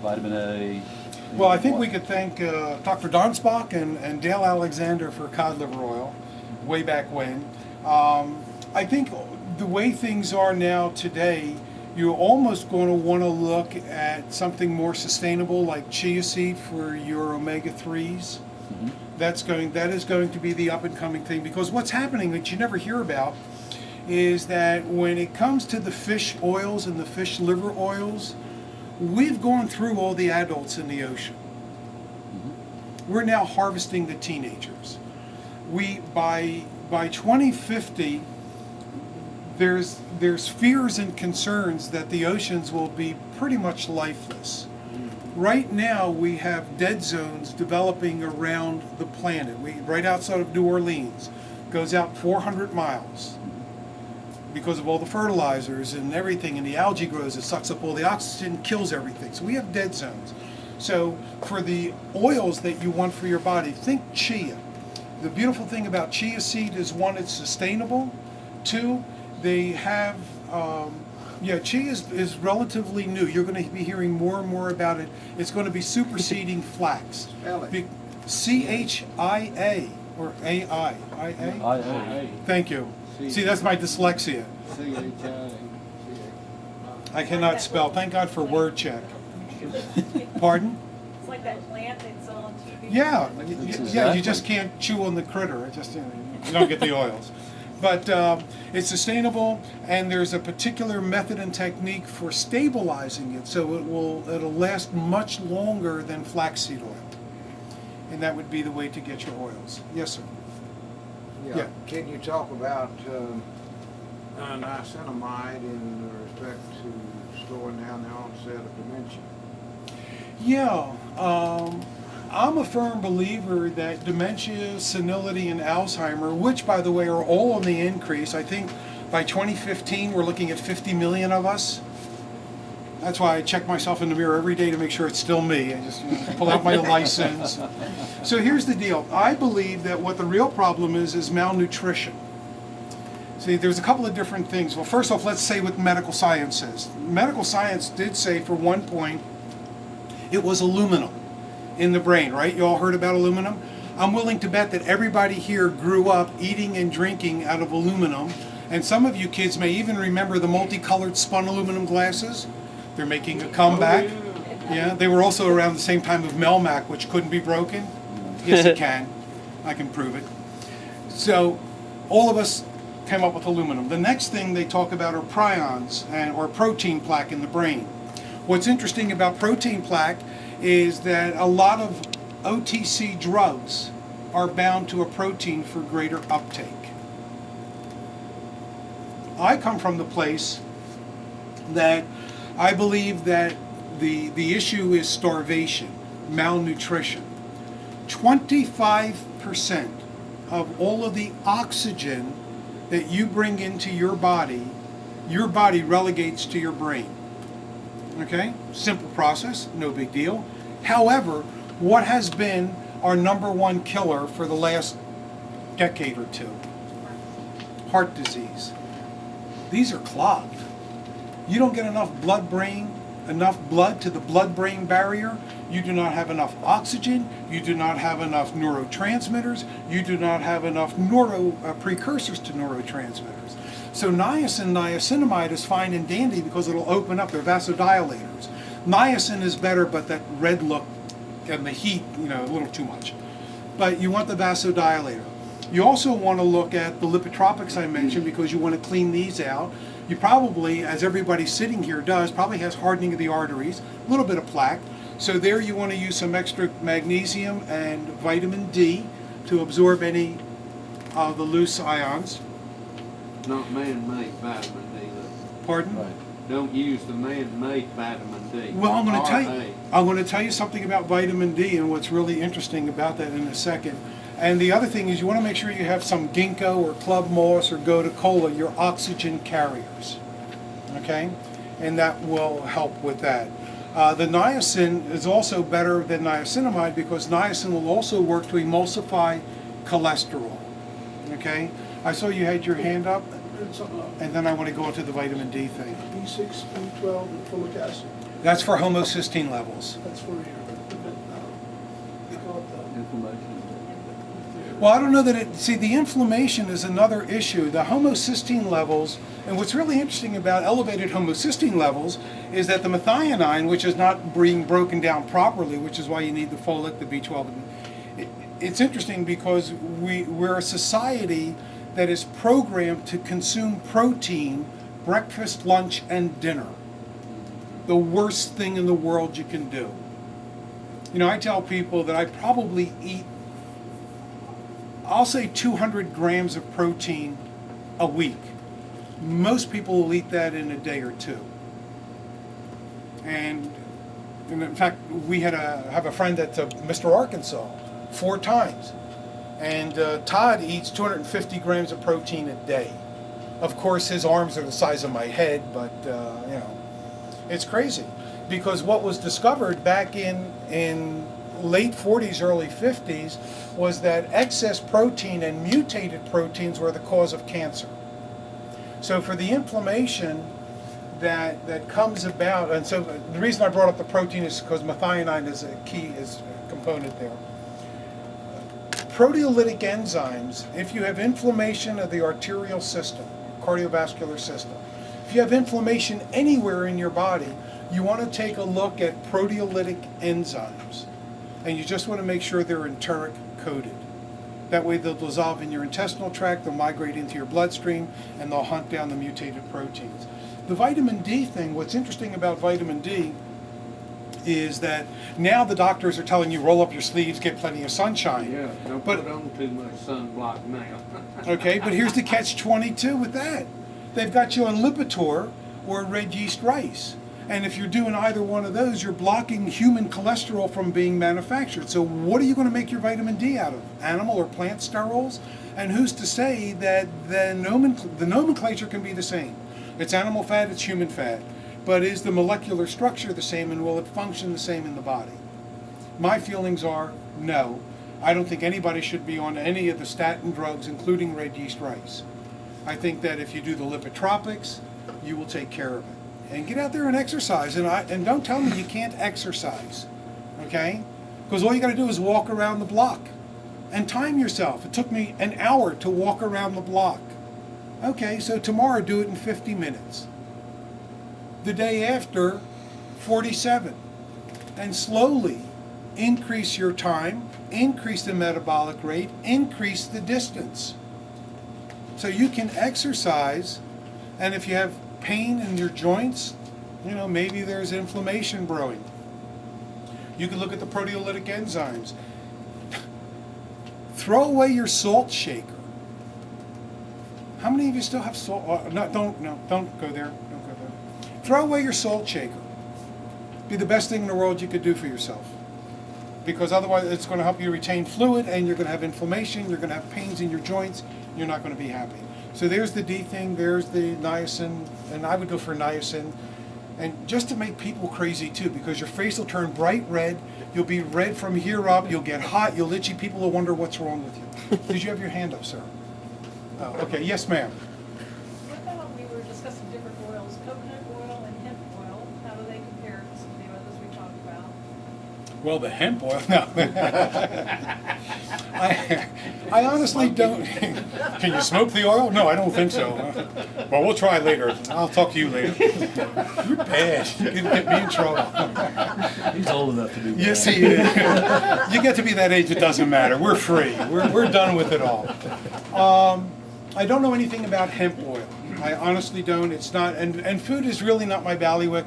vitamin A. Well, I think we could thank Dr. Donsbach and Dale Alexander for cod liver oil way back when. I think the way things are now today, you're almost going to want to look at something more sustainable like chia seed for your omega-3s. That is going to be the up and coming thing, because what's happening that you never hear about is that when it comes to the fish oils and the fish liver oils, we've gone through all the adults in the ocean. We're now harvesting the teenagers. By 2050, there's fears and concerns that the oceans will be pretty much lifeless. Right now, we have dead zones developing around the planet. Right outside of New Orleans, goes out 400 miles. Because of all the fertilizers and everything, and the algae grows, it sucks up all the oxygen, kills everything. So we have dead zones. So for the oils that you want for your body, think chia. The beautiful thing about chia seed is, one, it's sustainable. Two, they have, chia is relatively new. You're going to be hearing more and more about it. It's going to be superseding flax. Spell it. CIA or AI? IA. Thank you. See, that's my dyslexia. I cannot spell. Thank God for word check. Pardon? It's like that plant that's on TV. Yeah, Exactly. you just can't chew on the critter. It just, you don't get the oils. But it's sustainable, and there's a particular method and technique for stabilizing it, so it'll last much longer than flaxseed oil. And that would be the way to get your oils. Yes, sir. Yeah. Can you talk about niacinamide in respect to slowing down the onset of dementia? Yeah, I'm a firm believer that dementia, senility, and Alzheimer, which, by the way, are all on the increase. I think by 2015, we're looking at 50 million of us. That's why I check myself in the mirror every day to make sure it's still me. I just pull out my license. So here's the deal. I believe that what the real problem is malnutrition. See, there's a couple of different things. Well, first off, let's say what medical science says. Medical science did say, for one point, it was aluminum in the brain, right? You all heard about aluminum? I'm willing to bet that everybody here grew up eating and drinking out of aluminum. And some of you kids may even remember the multicolored spun aluminum glasses. They're making a comeback. Yeah, they were also around the same time of Melmac, which couldn't be broken. Yes, it can. I can prove it. So all of us came up with aluminum. The next thing they talk about are prions or protein plaque in the brain. What's interesting about protein plaque is that a lot of OTC drugs are bound to a protein for greater uptake. I come from the place that I believe that the issue is starvation, malnutrition. 25% of all of the oxygen that you bring into your body relegates to your brain. Okay? Simple process, no big deal. However, what has been our number one killer for the last decade or two? Heart disease. These are clogged. You don't get enough blood to the blood-brain barrier. You do not have enough oxygen. You do not have enough neurotransmitters. You do not have enough precursors to neurotransmitters. So niacinamide is fine and dandy because it'll open up. They're vasodilators. Niacin is better, but that red look and the heat, a little too much. But you want the vasodilator. You also want to look at the lipotropics I mentioned because you want to clean these out. You probably, as everybody sitting here does, probably has hardening of the arteries, a little bit of plaque. So there you want to use some extra magnesium and vitamin D to absorb any of the loose ions. Not man-made vitamin D, though. Pardon? Right. Don't use the man-made vitamin D. Well, I'm going RA. to tell you something about vitamin D and what's really interesting about that in a second. And the other thing is you want to make sure you have some ginkgo or club moss or gotu kola, your oxygen carriers. Okay? And that will help with that. The niacin is also better than niacinamide because niacin will also work to emulsify cholesterol. Okay? I saw you had your hand up, and then I want to go into the vitamin D thing. B6, B12, and folic acid. That's for homocysteine levels. That's where you're, they call it the Inflammation. Well, I don't know that the inflammation is another issue. The homocysteine levels, and what's really interesting about elevated homocysteine levels is that the methionine, which is not being broken down properly, which is why you need the folate, the B12. It's interesting because we're a society that is programmed to consume protein breakfast, lunch, and dinner. The worst thing in the world you can do. You know, I tell people that I probably eat, I'll say 200 grams of protein a week. Most people will eat that in a day or two. And in fact, we have a friend that's Mr. Arkansas 4 times. And Todd eats 250 grams of protein a day. Of course, his arms are the size of my head, but you know, it's crazy. Because what was discovered back in late 40s, early 50s, was that excess protein and mutated proteins were the cause of cancer. So for the inflammation that comes about, and so the reason I brought up the protein is because methionine is a component there. Proteolytic enzymes, if you have inflammation of the arterial system, cardiovascular system, if you have inflammation anywhere in your body, you want to take a look at proteolytic enzymes. And you just want to make sure they're enteric coated. That way they'll dissolve in your intestinal tract, they'll migrate into your bloodstream, and they'll hunt down the mutated proteins. The vitamin D thing, what's interesting about vitamin D is that now the doctors are telling you roll up your sleeves, get plenty of sunshine. Yeah, don't But- put on too much sunblock now. Okay, but here's the catch-22 with that. They've got you on Lipitor or red yeast rice. And if you're doing either one of those, you're blocking human cholesterol from being manufactured. So what are you going to make your vitamin D out of? Animal or plant sterols? And who's to say that the nomenclature can be the same? It's animal fat, it's human fat. But is the molecular structure the same, and will it function the same in the body? My feelings are no. I don't think anybody should be on any of the statin drugs, including red yeast rice. I think that if you do the lipotropics, you will take care of it. And get out there and exercise. And don't tell me you can't exercise, okay? Because all you got to do is walk around the block and time yourself. It took me an hour to walk around the block. Okay, so tomorrow do it in 50 minutes. The day after, 47. And slowly increase your time, increase the metabolic rate, increase the distance. So you can exercise, and if you have pain in your joints, you know, maybe there's inflammation brewing. You can look at the proteolytic enzymes. Throw away your salt shaker. How many of you still have salt? Don't go there. Don't go there. Throw away your salt shaker. Be the best thing in the world you could do for yourself. Because otherwise it's going to help you retain fluid, and you're going to have inflammation, you're going to have pains in your joints, you're not going to be happy. So there's the D thing, there's the niacin, and I would go for niacin. And just to make people crazy too, because your face will turn bright red, you'll be red from here up, you'll get hot, you'll itchy, people will wonder what's wrong with you. Did you have your hand up, sir? Oh, okay, yes ma'am. What about we were discussing different oils, coconut oil and hemp oil? How do they compare to some of the others we talked about? Well, the hemp oil, no. I honestly don't. Can you smoke the oil? No, I don't think so. Well, we'll try later. I'll talk to you later. You're bad. You get me in trouble. He's old enough to do that. Yes, he is. You get to be that age, it doesn't matter. We're free. We're done with it all. I don't know anything about hemp oil. I honestly don't. It's not, and food is really not my bailiwick.